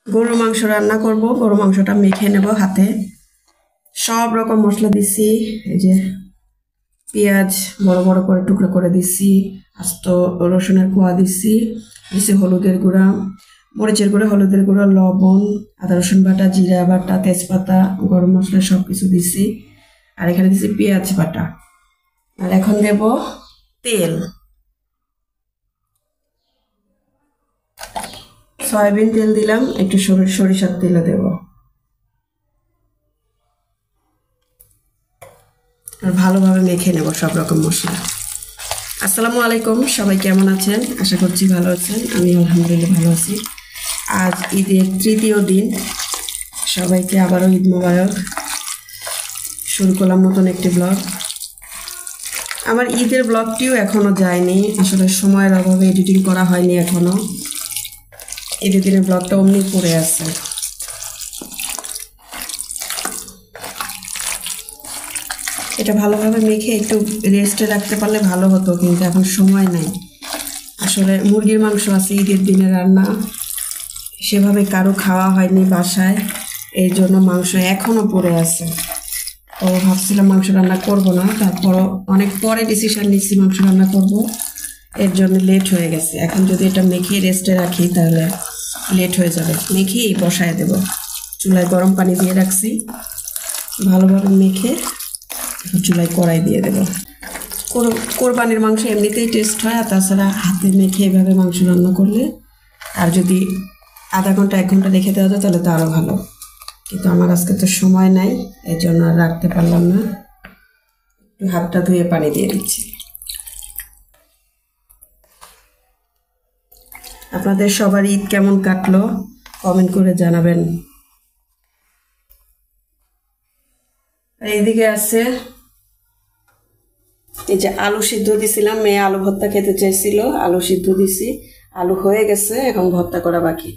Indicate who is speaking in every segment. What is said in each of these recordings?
Speaker 1: গরুর মাংস রান্না করব। গরুর মাংসটা মেখে নেব হাতে। সব রকম মশলা দিছি, এই যে পেঁয়াজ বড় বড় করে টুকরো করে দিছি, আস্ত রসুনের কোয়া দিছি, হলুদের গুঁড়া, মরিচের গুঁড়া, হলুদের গুঁড়া, লবণ, আদা রসুন বাটা, জিরা বাটা, তেজপাতা, গরম মশলা সব কিছু দিছি। আর এখানে দিছি পেঁয়াজ বাটা। আর এখন দেব তেল, সয়াবিন তেল দিলাম, একটু সরিষার তেলও দেব। আর ভালোভাবে মেখে নেব সব রকম মশলা। আসসালামু আলাইকুম, সবাই কেমন আছেন? আশা করছি ভালো আছেন। আমি আলহামদুলিল্লাহ ভালো আছি। আজ ঈদের তৃতীয় দিন, সবাইকে আবারও ঈদ মোবারক। শুরু করলাম নতুন একটি ব্লগ। আমার ঈদের ব্লগটিও এখনও যায়নি, আসলে সময়ের অভাবে এডিটিং করা হয়নি এখনও। ঈদের দিনের ব্লগটা অমনি পড়ে আছে। এটা ভালোভাবে মেখে একটু রেস্টে রাখতে পারলে ভালো হতো, কিন্তু এখন সময় নাই। আসলে মুরগির মাংস আছে ঈদের দিনে রান্না, সেভাবে কারো খাওয়া হয়নি বাসায়, এই জন্য মাংস এখনও পড়ে আছে। তো ভাবছিলাম মাংস রান্না করব না, তারপরও অনেক পরে ডিসিশন নিচ্ছি মাংস রান্না করব, এর জন্য লেট হয়ে গেছে। এখন যদি এটা মেখে রেস্টে রাখি তাহলে লেট হয়ে যাবে। মেখেই বসায় দেব, চুলায় গরম পানি দিয়ে রাখছি, ভালোভাবে মেখে চুলায় কড়াই দিয়ে দেব। কোরবানির মাংস এমনিতেই টেস্ট হয়, আর তাছাড়া হাতে মেখে এভাবে মাংস রান্না করলে, আর যদি আধা ঘন্টা 1 ঘন্টা রেখে দেওয়া যায় তাহলে তো আরও ভালো। কিন্তু আমার আজকে তো সময় নাই, এই জন্য আর রাখতে পারলাম না। একটু হাতটা ধুয়ে পানি দিয়ে দিচ্ছি। আপনাদের সবার ঈদ কেমন কাটলো কমেন্ট করে জানাবেন। আর এইদিকে আছে এই যে আলু সিদ্ধ দিছিলাম, মেয়ে আলু ভর্তা খেতে চাইছিল, আলু সিদ্ধ দিছি, আলু হয়ে গেছে, এখন ভর্তা করা বাকি।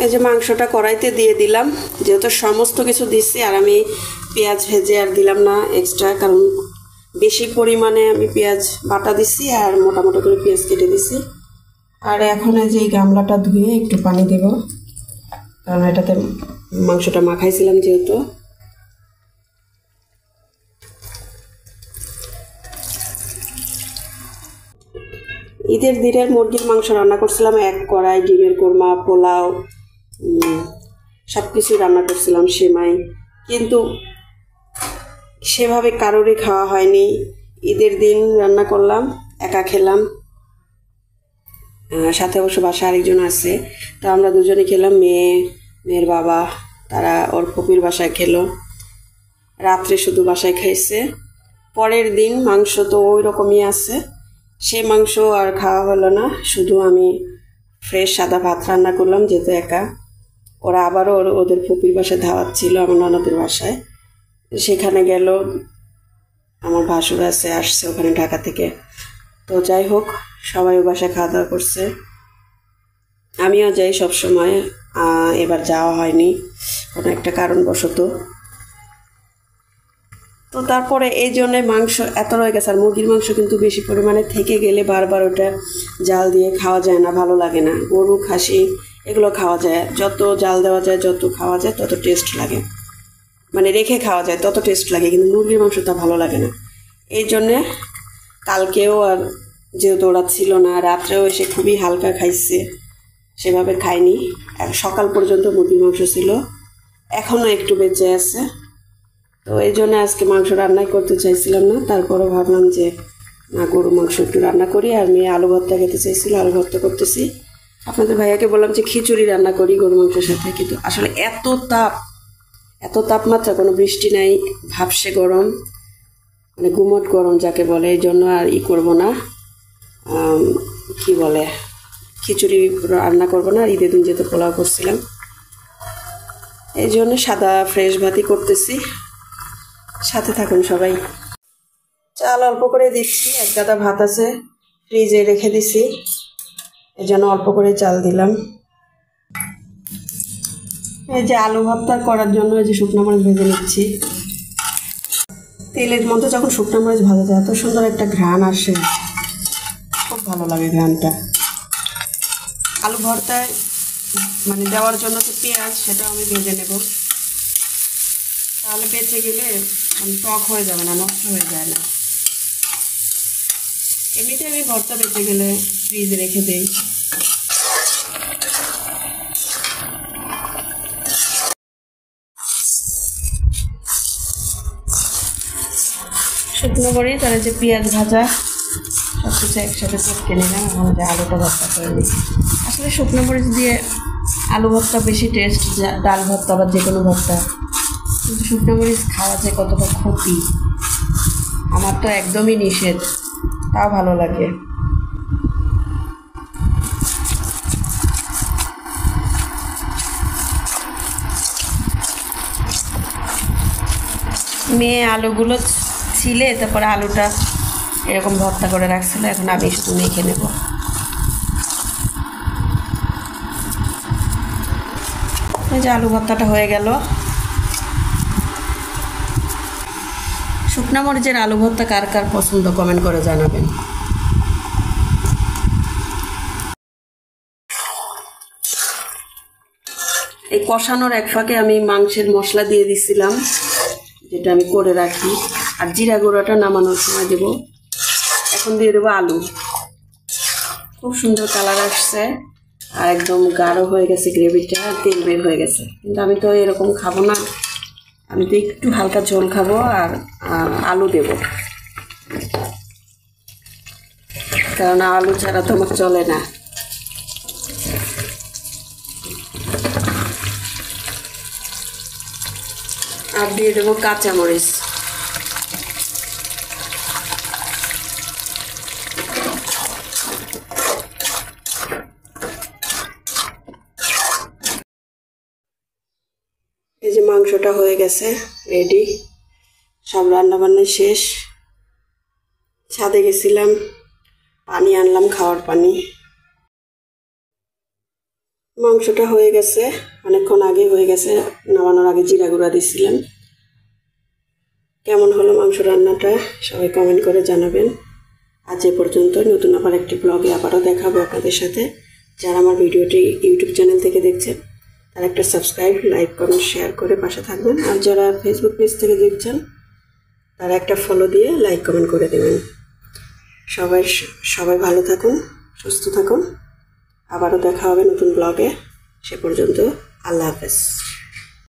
Speaker 1: এই যে মাংসটা কড়াইতে দিয়ে দিলাম, যেহেতু সমস্ত কিছু দিচ্ছি। আর আমি পেঁয়াজ ভেজে আর দিলাম না এক্সট্রা, কারণ বেশি পরিমাণে আমি পেঁয়াজ বাটা দিছি আর মোটা মোটা করে পেঁয়াজ কেটে দিছি। আর এখন এই যে এই গামলাটা ধুয়ে একটু পানি দেব, কারণ এটাতে মাংসটা মাখাইছিলাম যেহেতু। ঈদের দিনের মুরগির মাংস রান্না করছিলাম 1 কড়াই, ডিমের কোরমা, পোলাও, সব কিছু রান্না করছিলাম, সেমাই, কিন্তু সেভাবে কারোরই খাওয়া হয়নি। ঈদের দিন রান্না করলাম, একা খেলাম, সাথে অবশ্য বাসা আরেকজন আছে, তো আমরা দুজনে খেলাম। মেয়ের বাবা তারা ওর ফুপির বাসায় খেলো, রাত্রে শুধু বাসায় খাইছে। পরের দিন মাংস তো ওই রকমই আছে, সেই মাংস আর খাওয়া হলো না, শুধু আমি ফ্রেশ সাদা ভাত রান্না করলাম, যেহেতু একা। ওরা আবারও ওদের ফুপির বাসায় ধাওয়াত ছিল, আমার ননদের বাসায়, সেখানে গেল। আমার ভাসুর আসছে ওখানে ঢাকা থেকে। তো যাই হোক, সবাই ও বাসায় খাওয়া দাওয়া করছে, আমিও যাই সব সময়। এবার যাওয়া হয়নি কোনো একটা কারণবশত। তো তারপরে এই জন্যে মাংস এত রয়ে গেছে। আর মুরগির মাংস কিন্তু বেশি পরিমাণে থেকে গেলে বারবার ওটা জাল দিয়ে খাওয়া যায় না, ভালো লাগে না। গরু, খাসি এগুলো খাওয়া যায়, যত জাল দেওয়া যায়, যত খাওয়া যায় তত টেস্ট লাগে, মানে রেখে খাওয়া যায় তত টেস্ট লাগে, কিন্তু মুরগির মাংসটা ভালো লাগে না। এই জন্যে কালকেও আর যেহেতু ওরা ছিল না, রাত্রেও এসে খুবই হালকা খাইছে, সেভাবে খাইনি। সকাল পর্যন্ত মুরগির মাংস ছিল, এখনও একটু বেঁচে আছে। তো এই জন্য আজকে মাংস রান্নাই করতে চাইছিলাম না, তারপরও ভাবলাম যে না, গরু মাংস একটু রান্না করি। আর মেয়ে আলু ভর্তা খেতে চাইছিল, আলু ভর্তা করতেছি। আপনাদের ভাইয়াকে বললাম যে খিচুড়ি রান্না করি গরু মাংসের সাথে, কিন্তু আসলে এত তাপমাত্রা, কোনো বৃষ্টি নাই, ভাবসে গরম, মানে গুমট গরম যাকে বলে, এই জন্য আর করবো না, কি বলে, খিচুড়ি রান্না করবো না। আর ঈদের দিন যেহেতু পোলাও করছিলাম, এই জন্য সাদা ফ্রেশ ভাতই করতেছি। সাথে থাকুন সবাই। চাল অল্প করে দিচ্ছি, 1 গাদা ভাত আছে, ফ্রিজে রেখে দিছি, এই জন্য অল্প করে চাল দিলাম। এই যে আলু ভর্তা করার জন্য এই যে শুকনো মরিচ ভেজে নিচ্ছি। তেলের মধ্যে যখন শুকনো মরিচ ভাজা যায়, এত সুন্দর একটা ঘ্রাণ আসে, খুব ভালো লাগে ঘ্রাণটা। আলু ভর্তায় মানে দেওয়ার জন্য যে পেঁয়াজ সেটা আমি ভেজে নেব, তাহলে বেঁচে গেলে মানে টক হয়ে যাবে না, নষ্ট হয়ে যায় না। এমনিতে আমি ভর্তা বেঁচে গেলে ফ্রিজে রেখে দিই। শুকনো মরিচ আর যে পেঁয়াজ ভাজা সব কিছু একসাথে চটকে নিলাম। এখন যে আলুটা ভর্তা করে নিই। আসলে শুকনো মরিচ দিয়ে আলু ভর্তা বেশি টেস্ট, ডাল ভর্তা বা যে কোনো ভর্তা। কিন্তু শুকনো মরিচ খাওয়া যে কতটা ক্ষতি, আমার তো একদমই নিষেধ, তাও ভালো লাগে। মেয়ে আলুগুলো ছিলে তারপরে আলুটা এরকম ভর্তা করে রাখছিল, এখন আমি শুধু মেখে নেব। এই যে আলু ভর্তাটা হয়ে গেল। শুকনা মরিচের আলু ভর্তা কার কার পছন্দ কমেন্ট করে জানাবেন। এই কষানোর এক ফাঁকে আমি মাংসের মশলা দিয়ে দিছিলাম, যেটা আমি করে রাখি, আর জিরা গুঁড়োটা নামানোর সময় দেব। এখন দিয়ে দেবো আলু। খুব সুন্দর কালার আসছে আর একদম গাঢ় হয়ে গেছে গ্রেভিটা, তেল বের হয়ে গেছে। কিন্তু আমি তো এরকম খাবো না, আমি তো একটু হালকা ঝোল খাবো আর আলু দেব, কারণ আলু ছাড়া তো আমার চলে না। আর দিয়ে দেবো কাঁচামরিচ। এই যে মাংসটা হয়ে গেছে রেডি, সব রান্নাবান্না শেষ। ছাদে গেছিলাম, পানি আনলাম, খাওয়ার পানি। মাংসটা হয়ে গেছে, অনেকক্ষণ আগে হয়ে গেছে, নামানোর আগে জিরা গুঁড়া দিয়েছিলাম। কেমন হলো মাংস রান্নাটা সবাই কমেন্ট করে জানাবেন। আজ এ পর্যন্ত, নতুন আবার একটি ব্লগে আবারও দেখাবো আপনাদের সাথে। যারা আমার ভিডিওটি ইউটিউব চ্যানেল থেকে দেখছেন তারা একটা সাবস্ক্রাইব, লাইক, কমেন্ট, শেয়ার করে পাশে থাকবেন। আর যারা ফেসবুক পেজ থেকে দেখছেন তারা একটা ফলো দিয়ে লাইক কমেন্ট করে দেবেন। সবাই ভালো থাকুন, সুস্থ থাকুন। আবারও দেখা হবে নতুন ব্লগে। সে পর্যন্ত আল্লাহ হাফেজ।